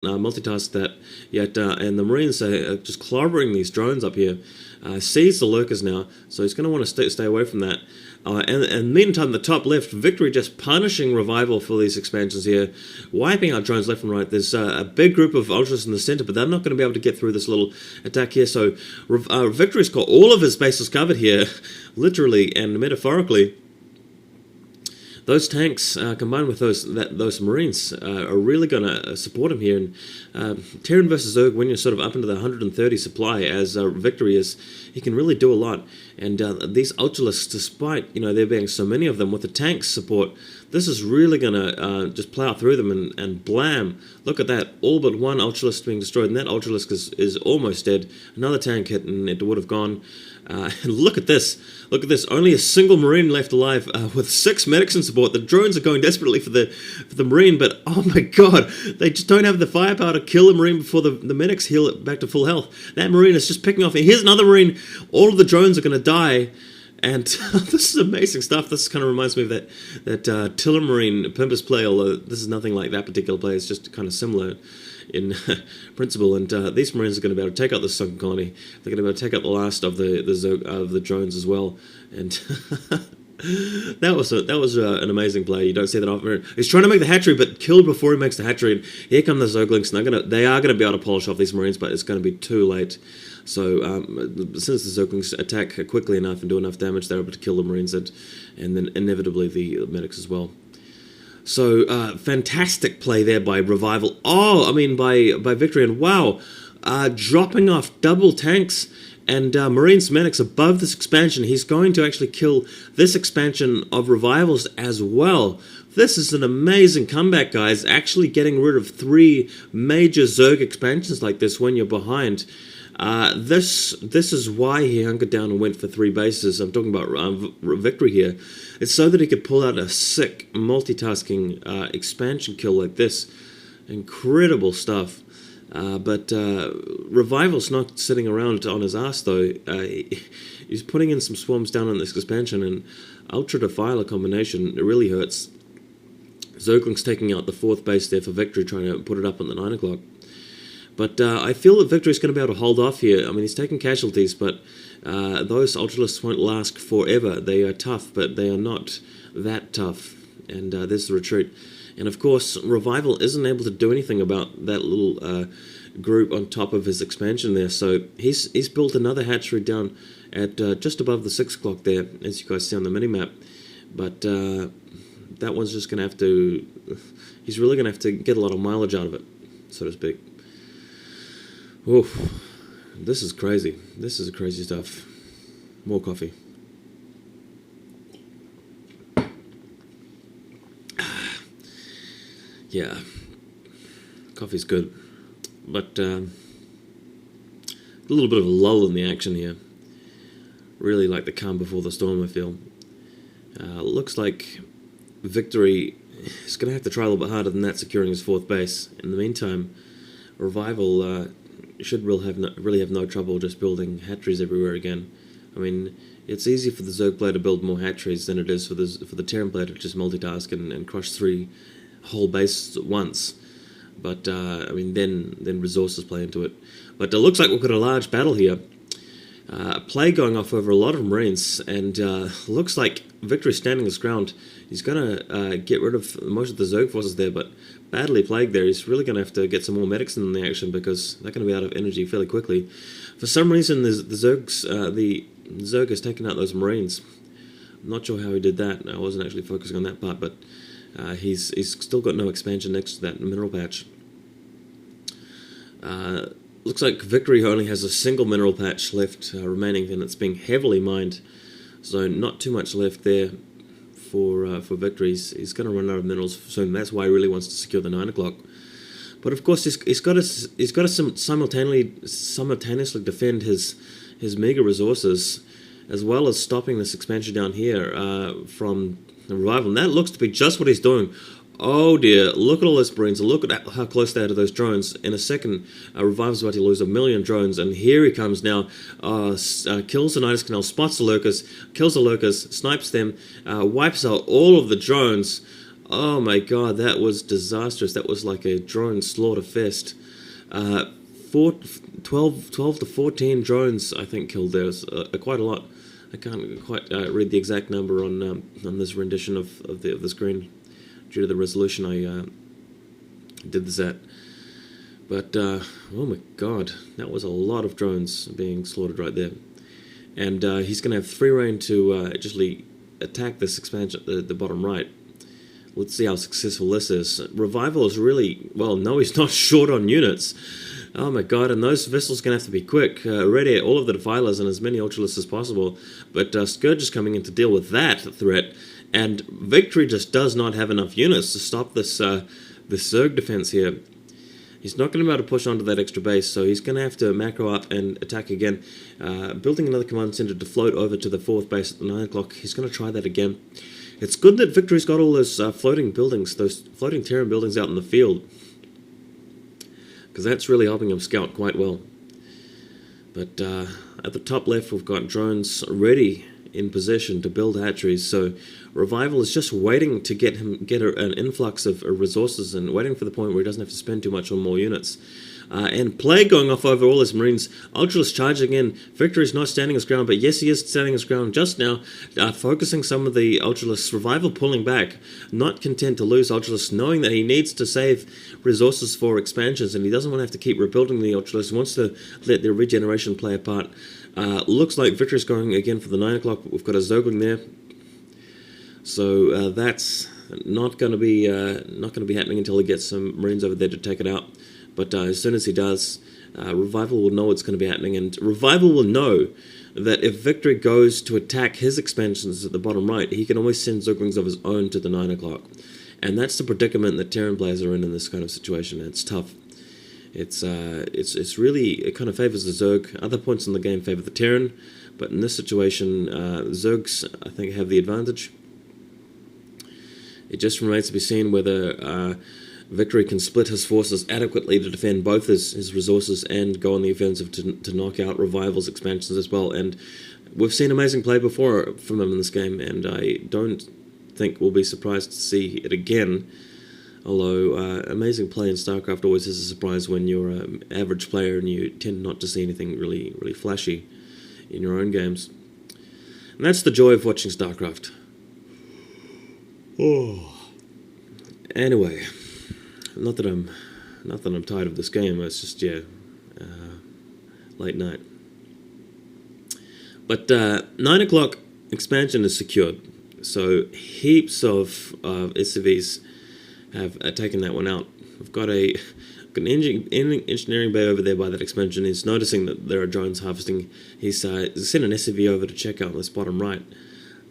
multitask that yet, and the Marines are just clobbering these drones up here. Sees the lurkers now, so he's going to want to stay away from that. And meantime, the top left, Victory just punishing Revival for these expansions here, wiping out drones left and right. There's a big group of Ultras in the center, but they're not going to be able to get through this little attack here. So Victory's got all of his bases covered here, literally and metaphorically. Those tanks, combined with those Marines, are really going to support him here. And Terran versus Zerg, when you're sort of up into the 130 supply, as Victory is, he can really do a lot. And these Ultralisks, despite there being so many of them, with the tank support, this is really going to just plow through them and blam. Look at that, all but one Ultralisk being destroyed, and that Ultralisk is almost dead. Another tank hit, and it would have gone. And look at this. Look at this. Only a single Marine left alive with 6 medics in support. The drones are going desperately for the Marine, but oh my god, they just don't have the firepower to kill a Marine before the medics heal it back to full health. That Marine is just picking off. And here's another Marine. All of the drones are going to die. And this is amazing stuff. This kind of reminds me of that Tiller Marine Pimpus play, although this is nothing like that particular play. It's just kind of similar in principle. And these Marines are going to be able to take out the sunken colony. They're going to be able to take out the last of the drones as well. And that was an amazing play. You don't see that often. He's trying to make the hatchery, but killed before he makes the hatchery. And here come the Zerglings, and they are going to be able to polish off these Marines, but it's going to be too late. So since the Zerglings attack quickly enough and do enough damage, they're able to kill the Marines and then inevitably the medics as well. So fantastic play there by Revival. Oh, I mean by Victory, and wow, dropping off double tanks and Marines medics above this expansion. He's going to actually kill this expansion of Revivals as well. This is an amazing comeback, guys. Actually getting rid of 3 major Zerg expansions like this when you're behind. This is why he hunkered down and went for 3 bases. I'm talking about Victory here. It's so that he could pull out a sick multitasking expansion kill like this. Incredible stuff. But Revival's not sitting around on his ass though. He's putting in some swarms down on this expansion, and Ultra Defiler combination, it really hurts. Zergling's taking out the 4th base there for Victory, trying to put it up on the 9 o'clock. But I feel that Victory's going to be able to hold off here. I mean, he's taking casualties, but those Ultralisks won't last forever. They are tough, but they are not that tough. And there's the retreat. And of course, Revival isn't able to do anything about that little group on top of his expansion there. So he's built another hatchery down at just above the 6 o'clock there, as you guys see on the mini-map. But that one's just going to have to... He's really going to have to get a lot of mileage out of it, so to speak. Oof, this is crazy. This is crazy stuff. More coffee. Yeah, coffee's good, but a little bit of a lull in the action here. Really like the calm before the storm, I feel. Looks like Victory is going to have to try a little bit harder than that, securing his 4th base. In the meantime, Revival should really have no trouble just building hatcheries everywhere again. I mean, it's easy for the Zerg player to build more hatcheries than it is for the Terran player to just multitask and crush 3 whole bases at once. But I mean, then resources play into it. But it looks like we've got a large battle here. A play going off over a lot of Marines, and looks like Victory standing his ground. He's going to get rid of most of the Zerg forces there, but badly plagued there. He's really going to have to get some more medics in the action because they're going to be out of energy fairly quickly. For some reason, the Zerg has taken out those Marines. I'm not sure how he did that. I wasn't actually focusing on that part, but he's still got no expansion next to that mineral patch. Looks like Victory only has a single mineral patch left remaining, and it's being heavily mined. So not too much left there for Victory. He's going to run out of minerals soon. That's why he really wants to secure the 9 o'clock. But of course, he's got to simultaneously defend his meager resources, as well as stopping this expansion down here from the Revival. And that looks to be just what he's doing. Oh dear, look at all those Marines, look at how close they are to those drones. In a second, Revival's about to lose 1 million drones, and here he comes now, kills the Nidus Canal, spots the lurkers, kills the lurkers, snipes them, wipes out all of the drones. Oh my god, that was disastrous. That was like a drone slaughter fest. 12 to 14 drones, I think, killed there. It was, quite a lot. I can't quite read the exact number on this rendition of the screen due to the resolution I did this at. But oh my god, that was a lot of drones being slaughtered right there. And he's going to have free reign to actually attack this expansion, the bottom right. Let's see how successful this is. Revival is really, well, no, he's not short on units. Oh my god, and those vessels are going to have to be quick. Ready all of the defilers and as many ultralists as possible. But Scourge is coming in to deal with that threat. And Victory just does not have enough units to stop this Zerg defense here. He's not going to be able to push onto that extra base, so he's going to have to macro up and attack again. Building another command center to float over to the 4th base at the 9 o'clock. He's going to try that again. It's good that Victory's got all those floating buildings, those floating Terran buildings out in the field, because that's really helping him scout quite well. But at the top left, we've got drones ready in position to build hatcheries, so Revival is just waiting to get an influx of resources and waiting for the point where he doesn't have to spend too much on more units. And Plague going off over all his Marines. Ultralisk charging in. Victory's not standing his ground, but yes, he is standing his ground just now, focusing some of the Ultralisk. Revival pulling back, not content to lose Ultralisk, knowing that he needs to save resources for expansions, and he doesn't want to have to keep rebuilding the Ultralisk. He wants to let their regeneration play a part. Looks like Victory's going again for the 9 o'clock. We've got a Zergling there. So that's not going to be happening until he gets some Marines over there to take it out. But as soon as he does, Revival will know what's going to be happening, and Revival will know that if Victory goes to attack his expansions at the bottom right, he can always send Zerglings of his own to the 9 o'clock. And that's the predicament that Terran players are in this kind of situation. It's tough. It's really, it kind of favors the Zerg. Other points in the game favor the Terran, but in this situation, Zergs, I think, have the advantage. It just remains to be seen whether Victory can split his forces adequately to defend both his resources and go on the offensive to knock out Revival's expansions as well. And we've seen amazing play before from him in this game, and I don't think we'll be surprised to see it again. Although amazing play in StarCraft always is a surprise when you're an average player and you tend not to see anything really, really flashy in your own games. And that's the joy of watching StarCraft. Oh. Anyway, not that I'm tired of this game. It's just late night. But 9 o'clock expansion is secured, so heaps of SCVs have taken that one out. We've got an engineering bay over there by that expansion. He's noticing that there are drones harvesting. He's sent an SCV over to check out this bottom right.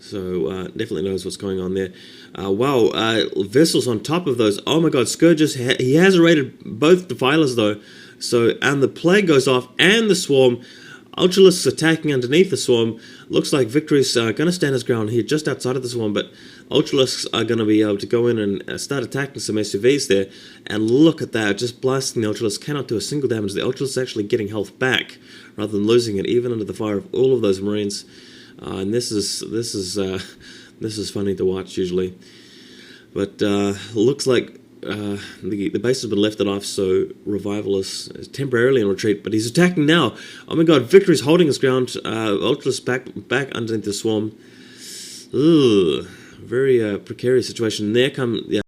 So definitely knows what's going on there. Wow, vessels on top of those. Oh my god, Scourges. He has raided both defilers though. So, and the Plague goes off and the Swarm. Ultralisks attacking underneath the Swarm. Looks like Victory's going to stand his ground here just outside of the Swarm, but Ultralisks are going to be able to go in and start attacking some SUVs there. And look at that, just blasting the Ultralisk. Cannot do a single damage. The Ultralisk is actually getting health back rather than losing it, even under the fire of all of those Marines. And this is funny to watch usually, but looks like the base has been lifted off, so Revival is temporarily in retreat. But he's attacking now. Oh my God! Victory's holding his ground. Ultra's back underneath the Swarm. Ugh, very precarious situation. There come